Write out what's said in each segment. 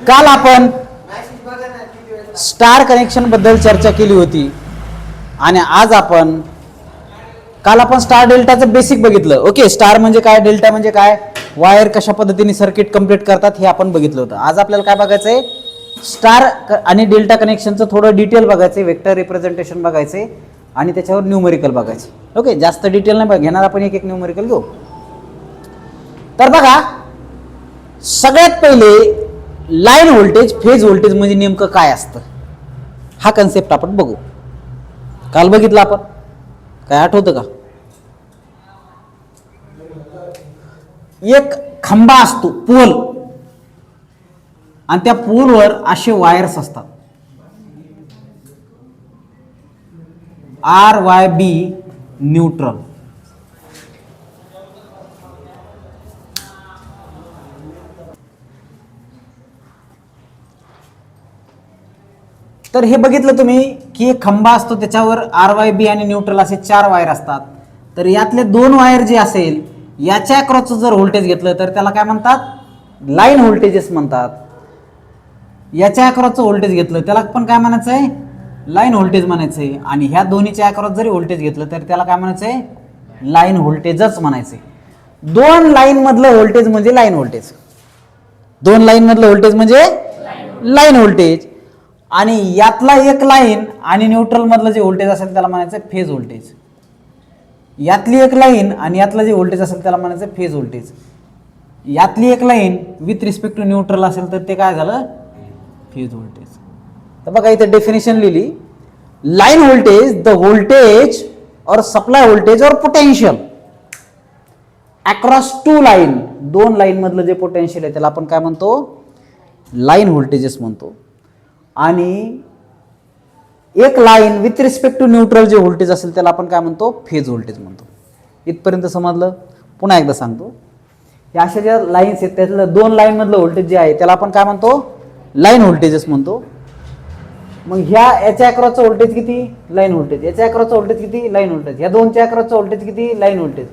काल आपण star connection बद्दल चर्चा केली होती आणि आज आपण काल आपण स्टार डेल्टाचं बेसिक बघितलं. ओके, स्टार म्हणजे काय, डेल्टा म्हणजे काय, वायर कशा पद्धतीने सर्किट कंप्लीट करतात हे आपण बघितलं होतं. आज आपल्याला काय बघायचंय, स्टार आणि डेल्टा कनेक्शनचं थोडं डिटेल बघायचंय, वेक्टर रिप्रेझेंटेशन बघायचंय आणि त्याच्यावर न्यूमेरिकल बघायचे. ओके, जास्त डिटेल नाही घेणार आपण, एक एक न्यूमेरिकल घेऊ. तर बघा, सगळ्यात पहिले लाईन व्होल्टेज फेज व्होल्टेज म्हणजे नेमकं काय असतं हा कन्सेप्ट आपण बघू. काल बघितलं आपण, काय आठवतं का? एक खांबा असतो, पोल, आणि त्या पोलवर असे वायर्स असतात, आर वाय बी न्यूट्रल. तर हे बघितलं तुम्ही की एक खांबा असतो, त्याच्यावर आर वाय बी आणि न्यूट्रल असे 4 वायर असतात. तर यातले 2 वायर जे असेल याच्या अक्रॉसचं जर व्होल्टेज घेतलं तर त्याला काय म्हणतात, लाईन व्होल्टेजेस म्हणतात. याच्या अक्रॉसचं व्होल्टेज घेतलं त्याला पण काय म्हणायचंय, लाईन व्होल्टेज म्हणायचंय. आणि ह्या दोन्हीच्या अक्रॉस जरी व्होल्टेज घेतलं तर त्याला काय म्हणायचंय, लाईन व्होल्टेजच म्हणायचंय. 2 लाईन मधलं व्होल्टेज म्हणजे लाईन व्होल्टेज, 2 लाईन मधलं व्होल्टेज म्हणजे लाईन व्होल्टेज. आणि यातला एक लाईन आणि न्यूट्रल मधलं जे व्होल्टेज असेल त्याला म्हणायचं फेज व्होल्टेज. यातली एक लाईन आणि यातलं जे व्होल्टेज असेल त्याला म्हणायचं फेज व्होल्टेज. यातली एक line with respect to neutral असेल तर ते काय झालं, फेज व्होल्टेज. तर बघा इथे डेफिनेशन लिहिली, लाईन व्होल्टेज द व्होल्टेज और सप्लाय व्होल्टेज और पोटेन्शियल अक्रॉस 2 लाईन, 2 लाईन मधलं जे पोटेन्शियल आहे त्याला आपण काय म्हणतो, लाईन व्होल्टेजेस म्हणतो. आणि एक line with respect to neutral जे व्होल्टेज असेल त्याला आपण काय म्हणतो, फेज व्होल्टेज म्हणतो. इथपर्यंत समजलं? पुन्हा एकदा सांगतो, या अशा ज्या लाईन्स आहेत त्यातलं 2 लाईन मधलं व्होल्टेज जे आहे त्याला आपण काय म्हणतो, लाईन व्होल्टेजेस म्हणतो. मग याच्या अक्रॉसचं व्होल्टेज किती, लाईन व्होल्टेज. याच्या अक्रॉसचं व्होल्टेज किती, लाईन व्होल्टेज. या दोनच्या अक्रॉसचं व्होल्टेज किती, लाईन व्होल्टेज.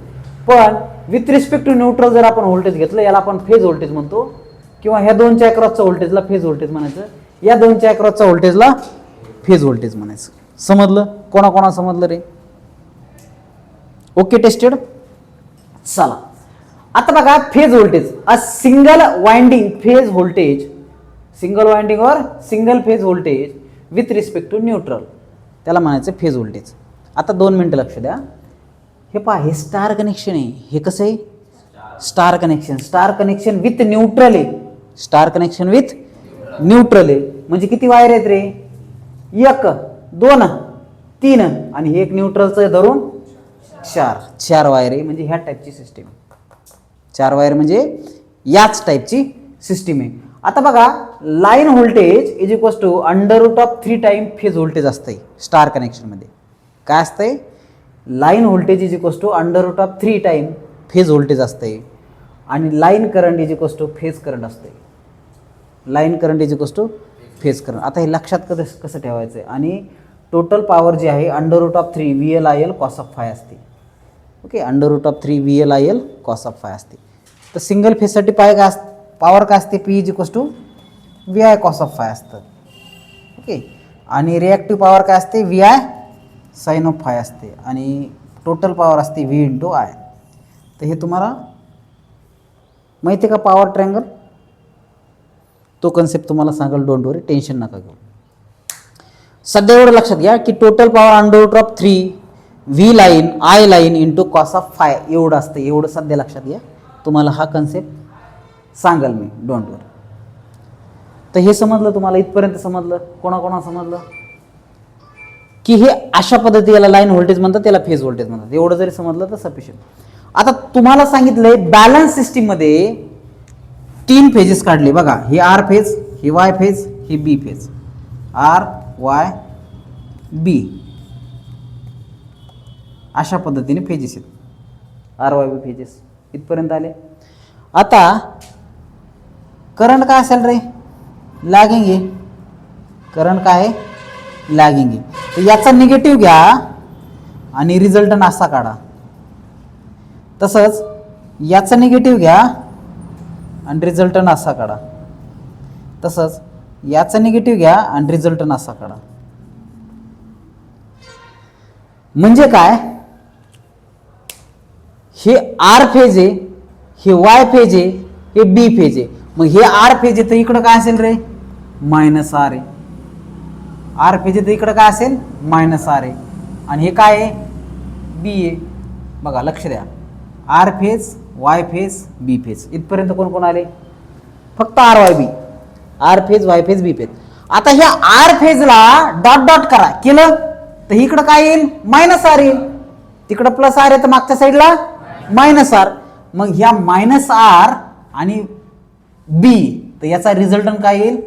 पण विथ रिस्पेक्ट टू न्यूट्रल जर आपण व्होल्टेज घेतलं याला आपण फेज व्होल्टेज म्हणतो, किंवा ह्या दोनच्या अक्रॉसच्या व्होल्टेजला फेज व्होल्टेज म्हणायचं, या दोनच्या अक्रॉसच्या व्होल्टेजला फेज व्होल्टेज म्हणायचं. समजलं? कोणा समजलं रे? Okay, tested. चला आता बघा, phase voltage, a single winding phase voltage, single winding और single phase voltage with respect to neutral, त्याला म्हणायचं फेज व्होल्टेज. आता 2 मिनिटं लक्ष द्या. हे पहा, हे स्टार कनेक्शन आहे. हे कसं आहे, star connection. Star connection with neutral आहे, स्टार कनेक्शन विथ न्यूट्रल आहे. म्हणजे किती वायर आहेत रे, 1 2 3 आणि हे एक न्यूट्रलचं धरून 4 वायर आहे. म्हणजे ह्या टाईपची सिस्टीम, 4 वायर म्हणजे याच टाईपची सिस्टीम आहे. आता बघा, line voltage is equal to √3 time phase voltage असतंय स्टार कनेक्शनमध्ये. काय असतंय, line voltage is equal to √3 time phase voltage असतंय. आणि line current is equal to phase current असतंय. Line current is equal to phase current. आता हे लक्षात कसं ठेवायचं आहे. आणि टोटल पॉवर जी आहे √3 VLIL cos ऑफ फाय असते. Okay, √3 VLIL cos of phi असते. तर सिंगल फेजसाठी पॉवर काय असते, P is equal to VI cos of phi असतं. ओके, आणि रिॲक्टिव्ह पॉवर काय असते, VI sin ऑफ फाय असते. आणि टोटल पॉवर असते V × I. तर हे तुम्हाला माहिती आहे का, पॉवर ट्रँगल, तो कन्सेप्ट तुम्हाला सांगाल, डोंट वरी, टेन्शन नका घेऊ. सध्या एवढं लक्षात घ्या की total power √3 V line I line into cos of five एवढं असतं. एवढं सध्या लक्षात घ्या, तुम्हाला हा कन्सेप्ट सांगाल मी, डोंट वरी. तर हे समजलं तुम्हाला, इथपर्यंत समजलं? कोणा समजलं की हे अशा पद्धती, याला लाईन व्होल्टेज म्हणतात, त्याला फेज व्होल्टेज म्हणतात. एवढं जरी समजलं तर सफिशियंट. आता तुम्हाला सांगितलंय बॅलन्स सिस्टीम मध्ये 3 फेजेस काढले. बघा, हे आर फेज, हे वाय फेज, हे बी फेज. आर वाय बी अशा पद्धतीने फेजेस आहेत, आर वाय बी फेजेस. इथपर्यंत आले. आता करंट काय असेल रे, लॅगिंग आहे. करंट काय आहे, लॅगिंग आहे. तर याचा निगेटिव्ह घ्या आणि रिझल्टंट असा काढा. तसंच याचा निगेटिव्ह घ्या आणि रिझल्टंट असा काढा. तसंच याचा निगेटिव्ह घ्या आणि रिझल्टंट असा काढा. म्हणजे काय, हे आर फेज आहे, हे वाय फेज आहे, हे बी फेज आहे. मग हे आर फेज आहे तर इकडं काय असेल रे, मायनस आर आहे. आर फेज आहे तर इकडं काय असेल, मायनस आर आहे. आणि हे काय आहे, बी आहे. बघा लक्ष द्या, R phase, Y phase, B phase. इथपर्यंत कोण कोण आले, फक्त R Y B. R phase, Y phase, B phase. आता ह्या आर फेजला डॉट डॉट करा, केलं तर इकडं काय येईल, मायनस आर येईल. तिकडं प्लस आर आहे तर मागच्या साईडला मायनस आर. मग ह्या मायनस आर आणि बी, तर याचा रिझल्टंट काय येईल,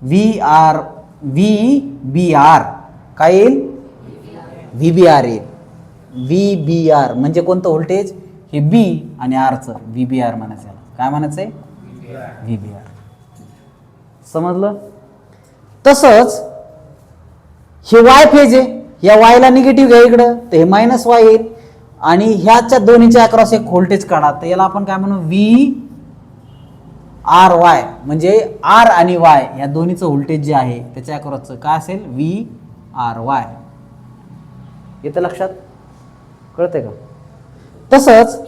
व्ही आर, व्ही बी आर. काय येईल, व्ही बी आर येईल. व्ही बी आर म्हणजे कोणतं व्होल्टेज, हे बी आणि आरचं व्ही बी आर म्हणायचं. काय म्हणायचंय, व्ही बी आर. समजलं. तसंच हे वाय फेज आहे, या वायला निगेटिव्ह घ्या इकडं तर हे मायनस वाय येईल. आणि ह्याच्या दोन्हीच्या अक्रॉस एक व्होल्टेज काढा, तर याला आपण काय म्हणू, व्ही आर वाय. म्हणजे आर आणि वाय या दोन्हीचं व्होल्टेज जे आहे त्याच्या अक्रॉसचं काय असेल, व्ही आर वाय. येतं लक्षात, कळतंय का. तसंच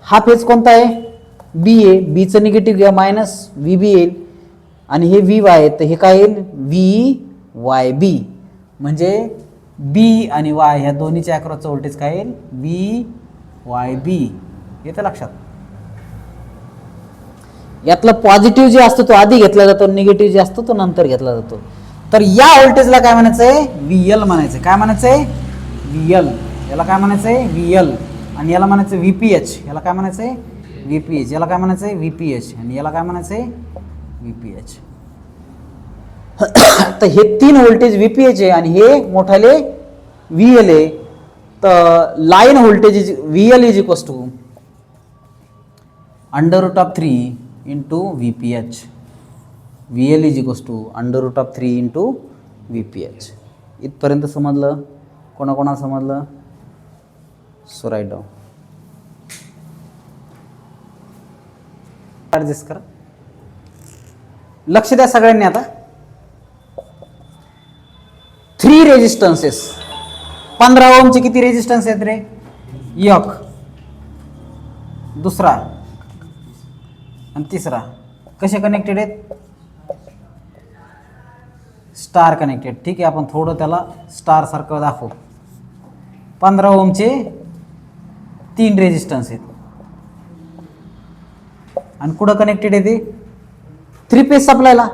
हा फेज कोणता आहे, बी आहे. बीचं निगेटिव्ह घ्या, मायनस व्ही बी येईल. आणि हे व्ही वाय तर हे काय येईल, व्ही वाय बी. म्हणजे बी आणि वाय ह्या दोन्हीच्या अक्रॉसचं व्होल्टेज काय येईल, व्ही वाय बी. येतं लक्षात. यातलं पॉझिटिव्ह जे असतो तो आधी घेतला जातो, निगेटिव्ह जे असतो तो नंतर घेतला जातो. तर या व्होल्टेजला काय म्हणायचंय, व्ही एल म्हणायचं. काय म्हणायचंय, व्ही एल. याला काय म्हणायचंय, व्ही एल. आणि याला म्हणायचं व्ही पी एच. याला काय म्हणायचंय, व्ही पी एच. याला काय म्हणायचंय, व्ही पी एच. आणि याला काय म्हणायचंय, व्ही पी एच. तर हे तीन व्होल्टेज व्ही पी एच आहे आणि हे मोठाले व्ही एल आहे. तर line voltage is V L is equals to √3 into V P H. V L is equals to √3 into V P H. इथपर्यंत समजलं, कोणाकोणाला समजलं, सो राईट डाऊन. ॲडजस्ट करा. लक्ष द्या सगळ्यांनी. आता 3 रेजिस्टन्सेस. 15 ओमचे किती रेजिस्टन्स आहेत रे, एक, दुसरा आणि तिसरा. कसे कनेक्टेड आहेत, स्टार कनेक्टेड. ठीक आहे, आपण थोडं त्याला स्टार सारखं दाखवू. 15 ओमचे 3 रेजिस्टन्स आहेत. आणि कुठं कनेक्टेड आहे ते, 3 फेज सप्लायला.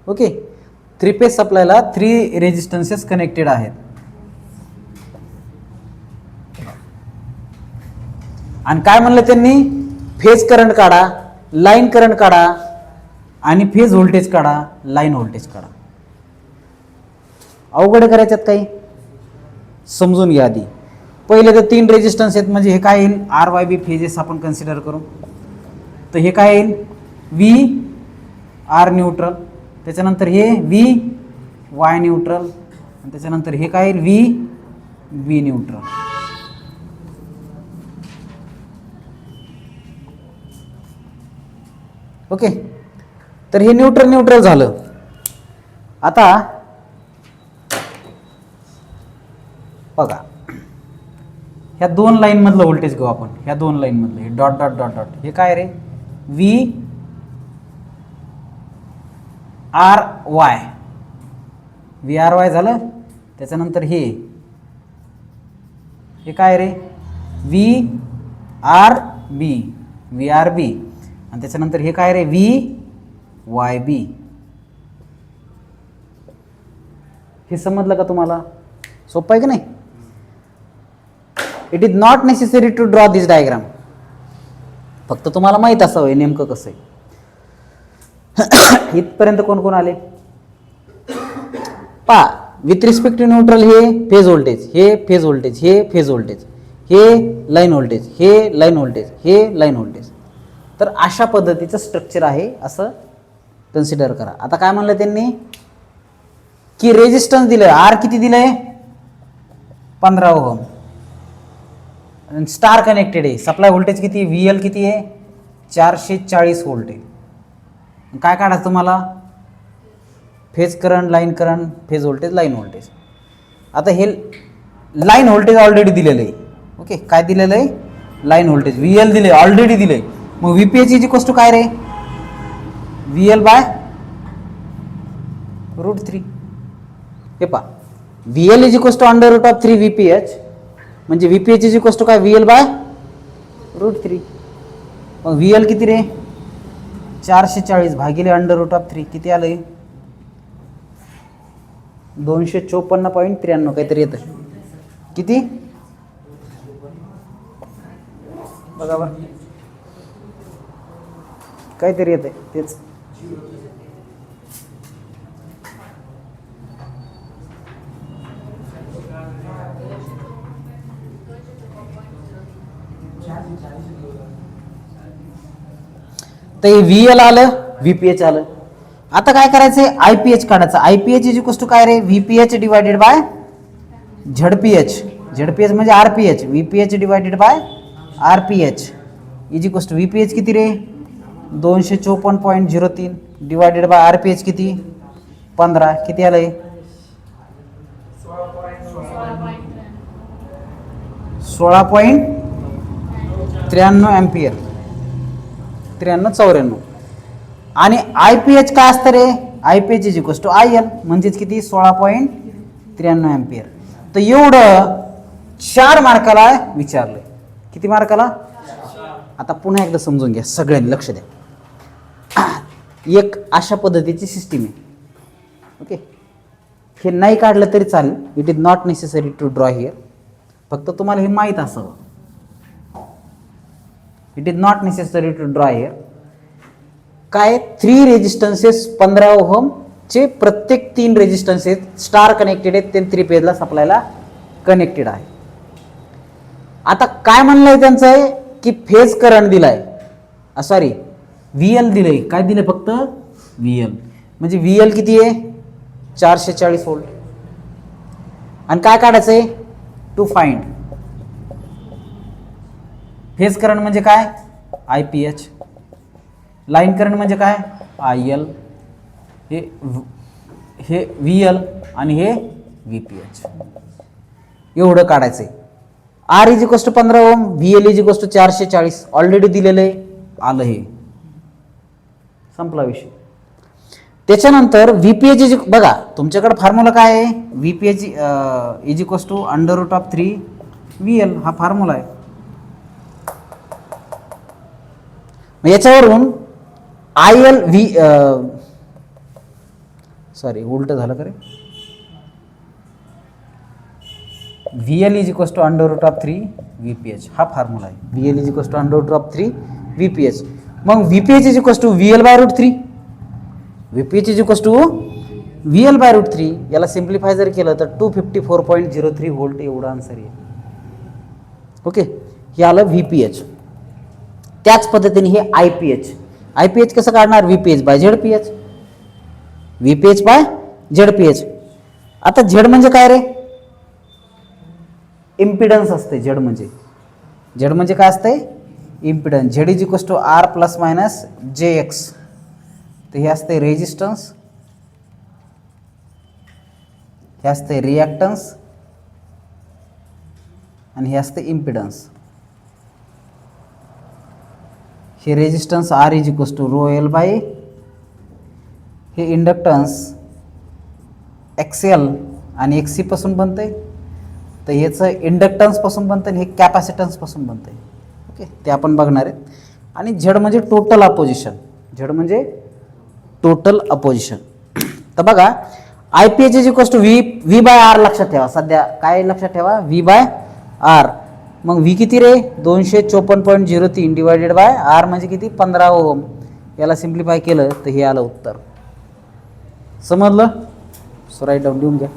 ओके, 3 फेज सप्लायला 3 रेजिस्टन्सेस कनेक्टेड आहेत. आणि काय म्हणलं त्यांनी, फेज करंट काढा, लाईन करंट काढा आणि फेज व्होल्टेज काढा, लाईन व्होल्टेज काढा. अवघड करायच्यात काही, समजून घ्या आधी. पहिले तर 3 रेजिस्टन्स आहेत म्हणजे हे काय येईल, आर वाय बी फेजेस आपण कन्सिडर करू. तर हे काय येईल, व्ही आर न्यूट्रल. त्याच्यानंतर हे व्ही वाय न्यूट्रल. आणि त्याच्यानंतर हे काय येईल, व्ही बी न्यूट्रल. ओके, तर हे न्यूट्रल न्यूट्रल झालं. आता बघा, ह्या 2 लाईन मधलं व्होल्टेज घेऊ आपण. ह्या 2 लाईन मधलं हे डॉट डॉट डॉट डॉट, हे काय रे, V R Y. V R Y झालं. त्याच्यानंतर हे काय रे, V R B, V R B. आणि त्याच्यानंतर हे काय रे, व्ही वाय बी. हे समजलं का तुम्हाला, सोपं आहे की नाही. It is not necessary to draw this diagram. फक्त तुम्हाला माहित असावं नेमकं कसं आहे. इथपर्यंत कोण कोण आले पा. विथ रिस्पेक्ट टू न्यूट्रल हे फेज व्होल्टेज, हे फेज व्होल्टेज, हे फेज व्होल्टेज, हे लाईन व्होल्टेज, हे लाईन व्होल्टेज, हे लाईन व्होल्टेज. तर अशा पद्धतीचं स्ट्रक्चर आहे असं कन्सिडर करा. आता काय म्हणलं त्यांनी की रेजिस्टन्स दिलंय, आर किती दिलंय, 15 ओहम. स्टार कनेक्टेड आहे. सप्लाय व्होल्टेज किती, व्ही एल किती आहे, 440 व्होल्ट आहे. काय काढायचं तुम्हाला? Phase current, line current, phase voltage, line voltage. आता हे लाईन व्होल्टेज ऑलरेडी दिलेलं आहे. ओके, काय दिलेलं आहे? लाईन व्होल्टेज VL दिले, ऑलरेडी दिले. मग VPH इज इक्वल टू काय रे? VL by √3. हे पहा, VL is equal to √3 VPH, म्हणजे VPH इज इक्वल टू काय? VL by √3. मग VL किती रे? 440 भागिले √3 किती आलंय? 254.93 काहीतरी येतं. किती? बघा बरं, काहीतरी येते तेच. तर VL आलं, VPH आलं. आता काय करायचंय? IPH काढायचं. IPH इज इक्वल टू काय रे? VPH divided by ZPH. ZPH म्हणजे RPH. VPH divided by RPH is equal to VPH किती रे? 254.03 डिवायडेड बाय RPH किती? 15. किती आलंय? 16.93 एम्पियर. 93-94. आणि IPH काय असतं रे? IPH is equal to IL म्हणजेच किती? 16.93 एम्पियर. तर एवढं 4 मार्काला विचारलंय. किती मार्काला? आता पुन्हा एकदा समजून घ्या, सगळ्यांनी लक्ष द्या. एक अशा पद्धतीची सिस्टीम आहे. ओके, हे नाही काढलं तरी चालेल. It is not necessary to draw here. फक्त तुम्हाला हे माहीत असावं. It is not necessary to draw here. काय? 3 रेजिस्टन्सेस 15 ओहम चे प्रत्येक 3 रेजिस्टन्सेस स्टार कनेक्टेड आहेत. ते 3 फेजला सप्लायला कनेक्टेड आहे. आता काय म्हणलंय त्यांचं आहे की फेज करंट दिलाय, सॉरी VL दिलंय. काय दिलंय? फक्त VL. म्हणजे VL किती आहे? 440 व्होल्ट. आणि काय काढायचंय? टू फाइंड फेज करंट म्हणजे काय? IPH. लाईन करंट म्हणजे काय? IL. हे VL आणि हे VPH. एवढं काढायचंय. R is equal to 15 ohm, VL is equal to 440 already दिलेलं आहे. आलं, हे संपला विषय. त्याच्यानंतर VPH इज, बघा तुमच्याकडे फॉर्म्युला काय आहे? VPH is equal to √3 VL हा फॉर्म्युला आहे. याच्यावरून IL सॉरी उलट झालं का रे? VL is equal to √3 VPH हा फॉर्म्युला आहे. VL is equal to √3 VPH. मग VPH is equal to VL by √3. VPH is equal to VL by √3. याला सिम्प्लिफाय जर केलं तर 254.03 व्होल्ट एवढा आन्सर आहे. ओके, हे आलं VPH. त्याच पद्धतीने हे IPH. IPH कसं काढणार? VPH by ZPH. VPH by ZPH. आता Z म्हणजे काय रे? इम्पिडन्स असते. Z म्हणजे काय असते? Impedance. Z is equal to R plus minus JX. तर हे असते रेजिस्टन्स, हे असते रिॲक्टन्स आणि हे असते इम्पिडन्स. हे resistance R is equal to ρL by, हे इंडक्टन्स XL आणि XC पासून बनतंय. तर ह्याचं इंडक्टन्स पासून बनतं आणि हे कॅपॅसिटन्स पासून बनतंय. ओके, ते आपण बघणार आहेत. आणि Z म्हणजे टोटल अपोजिशन. Z म्हणजे टोटल अपोजिशन. तर बघा IPH is equal to V by R लक्षात ठेवा. सध्या काय लक्षात ठेवा? V by R. मग V किती रे? 254.03 डिवायडेड बाय R म्हणजे किती? 15 ओहम. याला सिम्प्लिफाय केलं तर हे आलं उत्तर. समजलं? सो राईट डाऊन लिहून घ्या.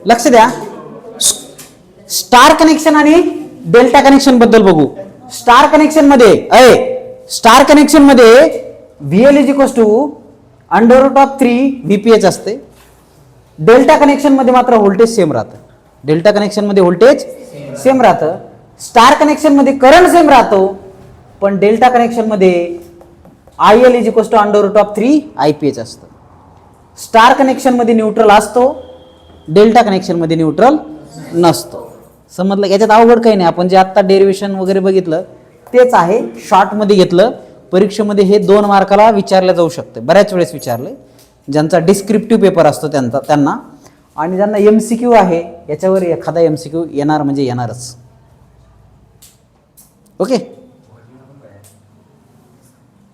लक्ष द्या, स्टार कनेक्शन आणि डेल्टा कनेक्शन बद्दल बघू. स्टार कनेक्शन मध्ये VL is equals to √3 VPH असते. डेल्टा कनेक्शन मध्ये मात्र व्होल्टेज सेम राहतं. डेल्टा कनेक्शन मध्ये व्होल्टेज सेम राहतं. स्टार कनेक्शन मध्ये करंट सेम राहतो, पण डेल्टा कनेक्शन मध्ये IL is equals to √3 IPH असतं. स्टार कनेक्शन मध्ये न्यूट्रल असतो, डेल्टा कनेक्शन मध्ये न्यूट्रल नसतो. समजलं? याच्यात अवघड काही नाही. आपण जे आता डेरिव्हेशन वगैरे बघितलं तेच आहे, शॉर्ट मध्ये घेतलं. परीक्षेमध्ये हे 2 मार्काला विचारलं जाऊ शकतं, बऱ्याच वेळेस विचारले. ज्यांचा डिस्क्रिप्टिव्ह पेपर असतो त्यांना, आणि ज्यांना MCQ आहे याच्यावर एखादा MCQ येणार म्हणजे येणारच. ओके.